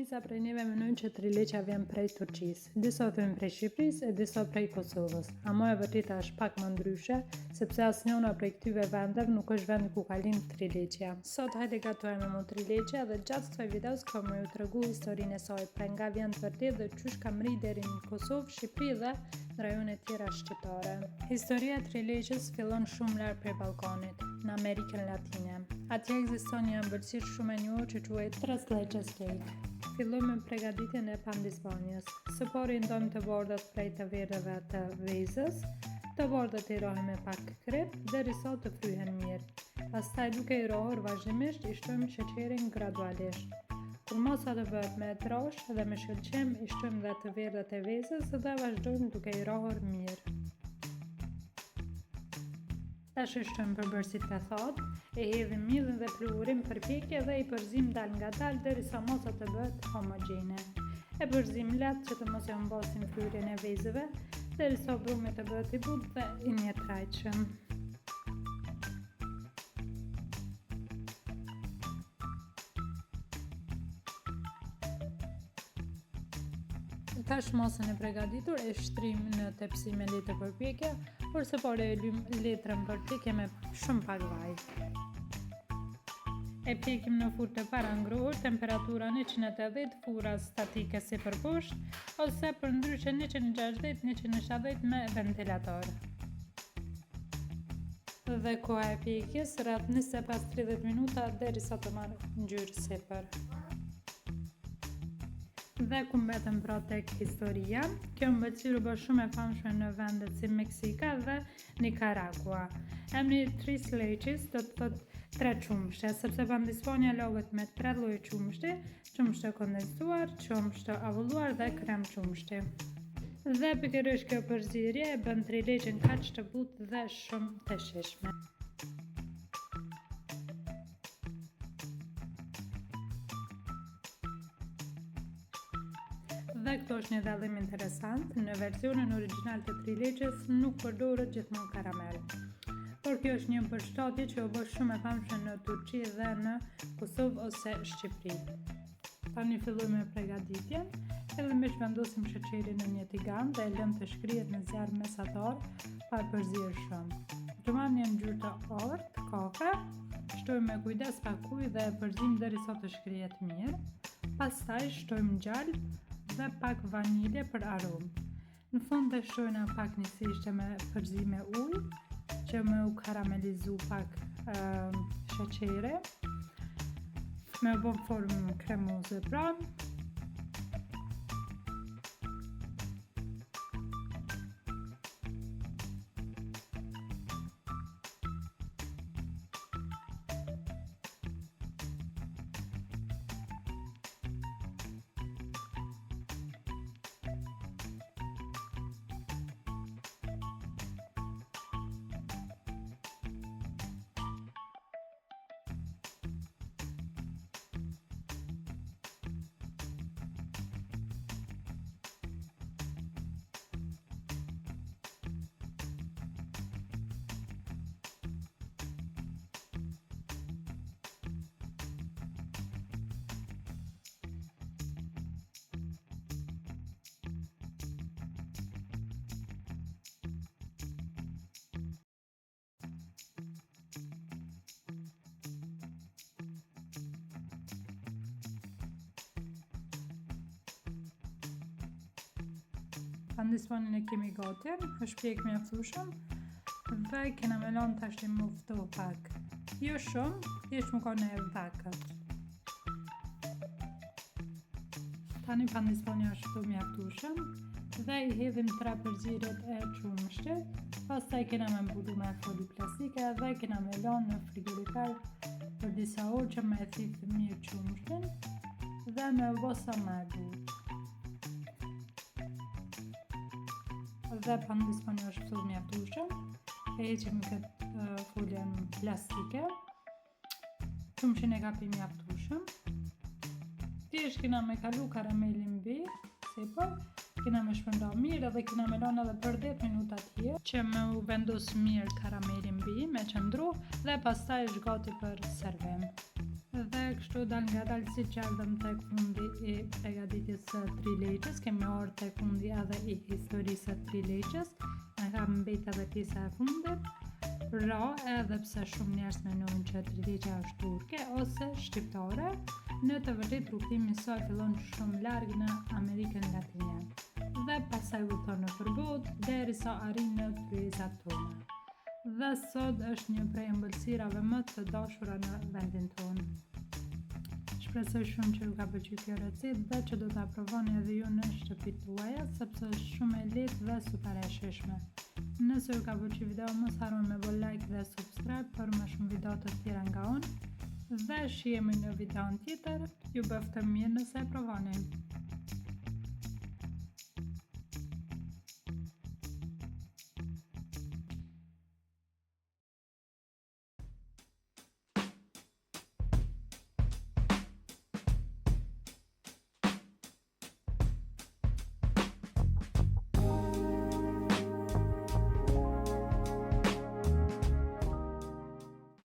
Shumica prej neve mendojnë që trileqa vjen prej Turqisë, disa thojnë prej Shqipërisë e disa prej Kosovës. Ama e vërteta është pak më ndryshe, sepse asnjëna prej këtyre vendeve nuk është vendi ku ka lind trileqja. Sot hajde gatuajmë me trileqja dhe gjatë këtij videos kam ju tregu historinë e saj, pra nga vjen të vërtetë dhe çysh ka mri deri në Kosovë, Shqipëri dhe në rajone tjera shqiptare. Historia e trileqës fillon shumë larg prej Ballkanit, në Amerikën Latine. Atje ekziston një ëmbëlsirë shumë e njohur që quhet Tres Leches Cake. Fillojmë me përgatitjen e pandisvanjes. Së pari ndojmë të bordat prej të verdhëve të vezës, të bordat i rohim me pak krip derisa të fryhen mirë. Pastaj duke i rohur vazhdimisht i shtojmë sheqerin gradualisht. Kur masa të bëhet me trosh dhe me shkëlqim i shtojmë dhe të verdhat e vezës dhe vazhdojmë duke i rohur mirë. Tash i shtojmë përbërësit të thatë, e hedhim millin dhe pluhurin për pjekje dhe i përzim dal nga dal derisa masa të bëhet homogjene. E përzim lehtë që të mos e humbasim fryrjen e vezëve, derisa brumi të bëhet i butë dhe i mjetrajtshëm. Tash masën e përgatitur e shtrim në tepsi me letë për pjekje, por së pari e lym letrën për pjekje me shumë pak vaj. E pjekim në furrë të parangruar, temperatura 180, furra statike si për poshtë, ose për ndryshe 160-170 me ventilator. Dhe koha e pjekjes rreth 25-30 minuta derisa të marrë ngjyrë sipër. Dhe ku mbetëm pra tek historia, kjo ëmbëlsirë u bë shumë e famshme në vendet si Meksika dhe Nikaragua. Emri Tres Leches do të thotë tre qumshte, sepse pandisvanja lagët me 3 lloje qumshti, qumshtë kondensuar, qumshtë avulluar dhe krem qumshti. Dhe pikërisht kjo përzierje e bën trileqen kaq të butë dhe shumë të shijshme. Dhe këto është një dallim interesant, në versionin origjinal të trileqes nuk përdoret gjithmonë karamel. Por kjo është një përshtatje që u bë shumë e famshme në Turqi dhe në Kosovë ose Shqipëri. Tani fillojmë me përgatitjen. Fillimisht vendosim sheqerin në një tigan dhe e lëmë të shkrihet në zjarr mesatar pa përzier shumë. Të marrim një ngjyrë të ortë, kafe, shtojmë me kujdes pak ujë dhe e përzim derisa të shkrihet mirë. Pastaj shtojmë gjallë dhe pak vanilje për aromë. Në fund dhe shtojna pak një thishte me përzime ujë, që me u karamelizu pak sheqere, me u bën formë kremoze pra. Pandisvanin e kemi gati, është pjek mjaftueshëm dhe kena me lanë tash të muftoh pak. Jo shumë, thjesht më ka në vakët. Tani pandisvania është këtu mjaftueshëm dhe i hedhim 3 përzierjet e qumshtit. Pastaj kena me mbulu me folë plastike dhe kena me lanë në frigorifer për disa orë që me thithë mirë qumshtin dhe me bosa më e butë. Dhe pandisvania është këtu mjaftueshëm. E heqim këtë foljen plastike. Qumshin e kapim mjaftueshëm. Thjesht kena me kalu karamelin mbi, sipër, kena me shpërnda mirë dhe kena me lanë edhe për 10 minuta tjerë që me u vendos mirë karamelin mbi, me qëndru dhe pastaj është gati për servim. Dhe kështu dal nga dalë si që ardhëm tek fundi i përgatitjes së trileqës, kemi orë tek fundi edhe i historisë së trileqës, në kam mbet edhe pjesa e fundit, pra edhe pse shumë njerëz mendojnë që trileqja është turke ose shqiptare, në të vërtetë rrugtimi i saj fillon shumë larg në Amerikën Latine dhe pastaj udhton nëpër botë derisa arrin në kryesat tona. Dhe sot është një prej ëmbëlsirave më të dashura në vendin tonë. Shpresoj shumë që ju ka pëlqyer kjo recetë dhe që do ta provoni edhe ju në shtëpitë tuaja, sepse është shumë e lehtë dhe super e shijshme. Nëse ju ka pëlqyer video, mos harroni me bë like dhe subscribe për më shumë video të tjera nga unë. Dhe shihemi në videon tjetër. Ju bëftë mirë nëse e provoni.